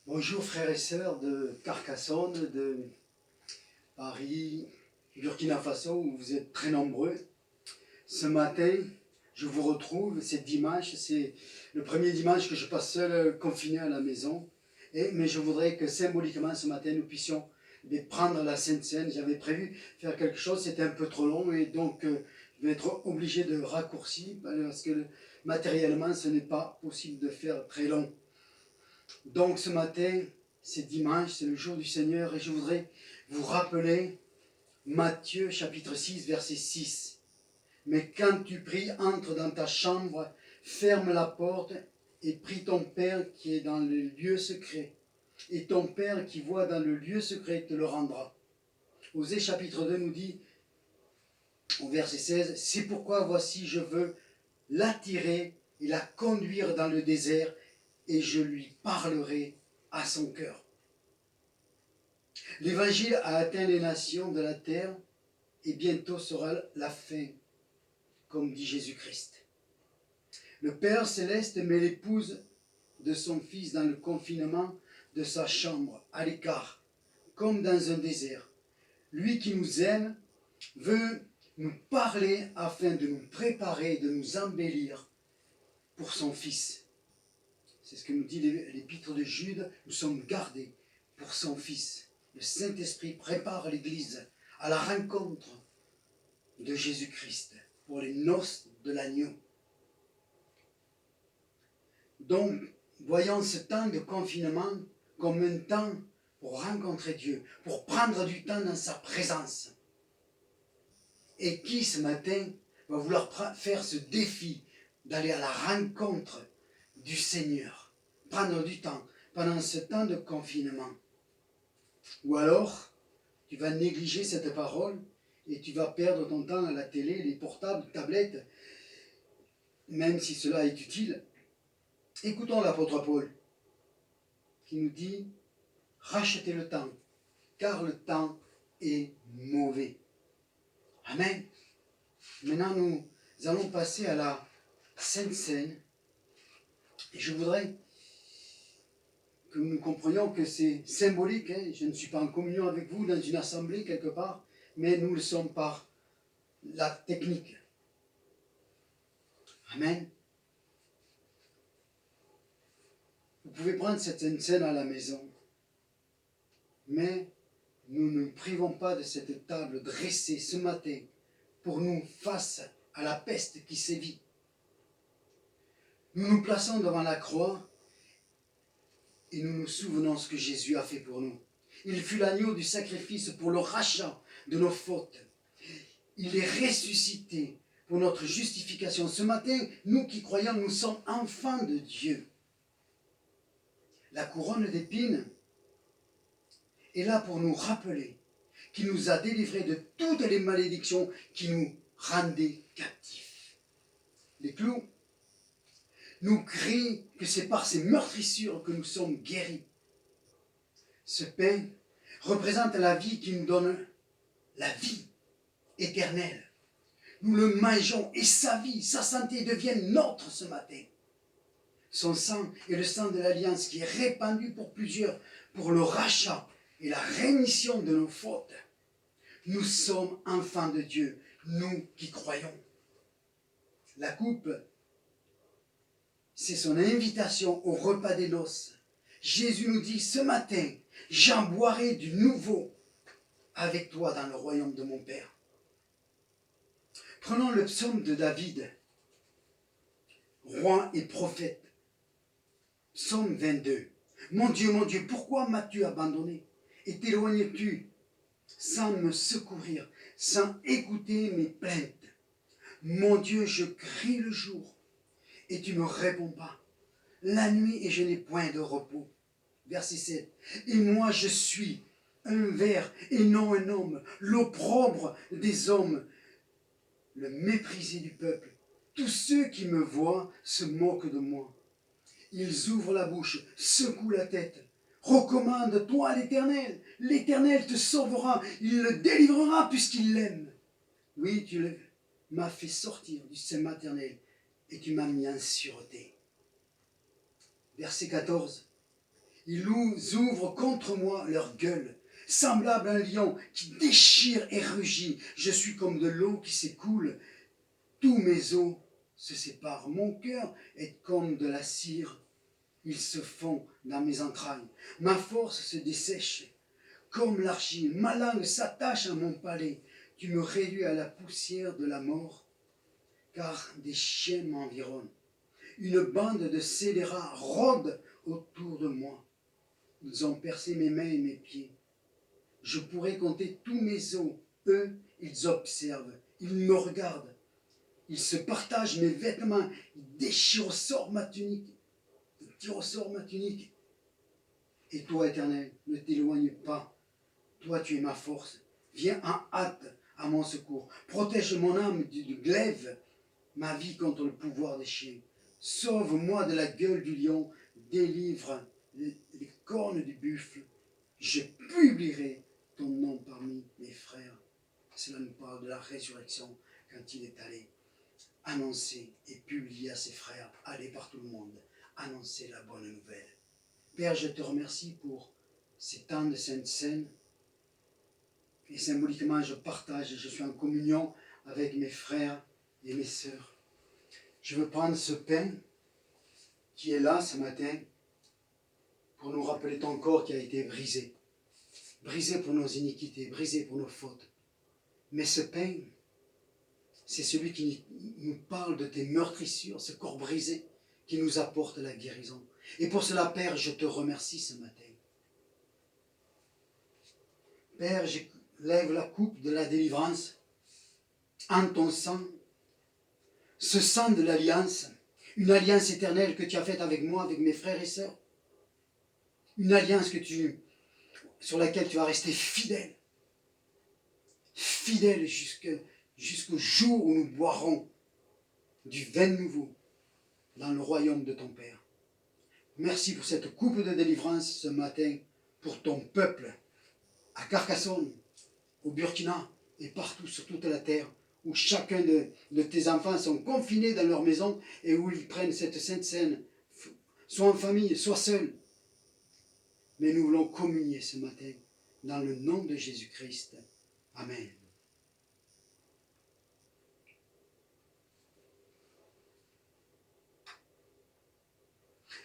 Bonjour frères et sœurs de Carcassonne, de Paris, Burkina Faso, où vous êtes très nombreux. Ce matin, je vous retrouve, c'est dimanche, c'est le premier dimanche que je passe seul, confiné à la maison. Mais je voudrais que symboliquement ce matin, nous puissions prendre la Sainte Seine. J'avais prévu faire quelque chose, c'était un peu trop long et donc je vais être obligé de raccourcir parce que matériellement, ce n'est pas possible de faire très long. Donc ce matin, c'est dimanche, c'est le jour du Seigneur et je voudrais vous rappeler Matthieu chapitre 6, verset 6. Mais quand tu pries, entre dans ta chambre, ferme la porte et prie ton Père qui est dans le lieu secret. Et ton Père qui voit dans le lieu secret te le rendra. Osée chapitre 2 nous dit, au verset 16, c'est pourquoi voici je veux l'attirer et la conduire dans le désert et je lui parlerai à son cœur. L'évangile a atteint les nations de la terre et bientôt sera la fin, comme dit Jésus-Christ. Le Père céleste met l'épouse de son Fils dans le confinement de sa chambre, à l'écart, comme dans un désert. Lui qui nous aime veut nous parler afin de nous préparer, de nous embellir pour son Fils. C'est ce que nous dit l'épître de Jude, nous sommes gardés pour son Fils. Le Saint-Esprit prépare l'Église à la rencontre de Jésus-Christ pour les noces de l'agneau. Donc, voyons ce temps de confinement comme un temps pour rencontrer Dieu, pour prendre du temps dans sa présence. Et qui ce matin va vouloir faire ce défi d'aller à la rencontre du Seigneur, prendre du temps pendant ce temps de confinement? Ou alors, tu vas négliger cette parole et tu vas perdre ton temps à la télé, les portables, tablettes, même si cela est utile. Écoutons l'apôtre Paul qui nous dit « Rachetez le temps, car le temps est mauvais. » Amen. Maintenant, nous allons passer à la Sainte Seine. Et je voudrais que nous comprenions que c'est symbolique. Je ne suis pas en communion avec vous dans une assemblée quelque part, mais nous le sommes par la technique. Amen. Vous pouvez prendre cette Sainte Seine à la maison, mais nous ne nous privons pas de cette table dressée ce matin pour nous face à la peste qui sévit. Nous nous plaçons devant la croix et nous nous souvenons ce que Jésus a fait pour nous. Il fut l'agneau du sacrifice pour le rachat de nos fautes. Il est ressuscité pour notre justification. Ce matin, nous qui croyons, nous sommes enfants de Dieu. La couronne d'épines est là pour nous rappeler qu'il nous a délivrés de toutes les malédictions qui nous rendaient captifs. Les clous nous crient que c'est par ces meurtrissures que nous sommes guéris. Ce pain représente la vie qui nous donne la vie éternelle. Nous le mangeons et sa vie, sa santé deviennent nôtres ce matin. Son sang est le sang de l'alliance qui est répandu pour plusieurs, pour le rachat et la rémission de nos fautes. Nous sommes enfants de Dieu, nous qui croyons. La coupe, c'est son invitation au repas des noces. Jésus nous dit, ce matin, j'en boirai du nouveau avec toi dans le royaume de mon Père. Prenons le psaume de David, roi et prophète. Psaume 22. Mon Dieu, pourquoi m'as-tu abandonné et t'éloignes-tu sans me secourir, sans écouter mes plaintes? Mon Dieu, je crie le jour et tu ne me réponds pas. La nuit et je n'ai point de repos. Verset 7. Et moi je suis un ver et non un homme, l'opprobre des hommes, le méprisé du peuple. Tous ceux qui me voient se moquent de moi. Ils ouvrent la bouche, secouent la tête. Recommande-toi à l'Éternel. L'Éternel te sauvera. Il le délivrera puisqu'il l'aime. Oui, tu m'as fait sortir du sein maternel et tu m'as mis en sûreté. Verset 14. Ils ouvrent contre moi leur gueule, semblable à un lion qui déchire et rugit. Je suis comme de l'eau qui s'écoule. Tous mes os se séparent. Mon cœur est comme de la cire. Ils se font dans mes entrailles. Ma force se dessèche comme l'argile. Ma langue s'attache à mon palais. Tu me réduis à la poussière de la mort, car des chiens m'environnent. Une bande de scélérats rôde autour de moi. Ils ont percé mes mains et mes pieds. Je pourrais compter tous mes os. Eux, ils observent, ils me regardent. Ils se partagent mes vêtements. Ils déchirent au sort ma tunique. Ils tirent au sort ma tunique. Et toi, Éternel, ne t'éloigne pas. Toi, tu es ma force. Viens en hâte à mon secours. Protège mon âme du glaive, ma vie contre le pouvoir des chiens. Sauve-moi de la gueule du lion. Délivre les cornes du buffle. Je publierai ton nom parmi mes frères. Cela nous parle de la résurrection quand il est allé annoncer et publier à ses frères, aller par tout le monde, annoncer la bonne nouvelle. Père, je te remercie pour ces temps de Sainte Seine. Et symboliquement, je partage, je suis en communion avec mes frères et mes sœurs. Je veux prendre ce pain qui est là ce matin pour nous rappeler ton corps qui a été brisé. Brisé pour nos iniquités, brisé pour nos fautes. Mais ce pain, c'est celui qui nous parle de tes meurtrissures, ce corps brisé qui nous apporte la guérison. Et pour cela, Père, je te remercie ce matin. Père, je lève la coupe de la délivrance en ton sang, ce sang de l'alliance, une alliance éternelle que tu as faite avec moi, avec mes frères et sœurs, une alliance sur laquelle tu vas rester fidèle, fidèle jusqu'au jour où nous boirons du vin nouveau dans le royaume de ton Père. Merci pour cette coupe de délivrance ce matin, pour ton peuple, à Carcassonne, au Burkina et partout sur toute la terre, où chacun de tes enfants sont confinés dans leur maison et où ils prennent cette Sainte Seine, soit en famille, soit seuls. Mais nous voulons communier ce matin dans le nom de Jésus-Christ. Amen.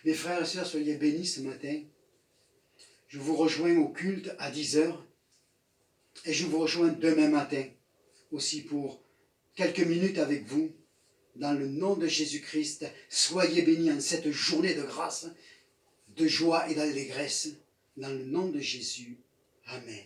Mes frères et sœurs, soyez bénis ce matin. Je vous rejoins au culte à 10h et je vous rejoins demain matin aussi pour quelques minutes avec vous. Dans le nom de Jésus-Christ, soyez bénis en cette journée de grâce, de joie et d'allégresse. Dans le nom de Jésus. Amen.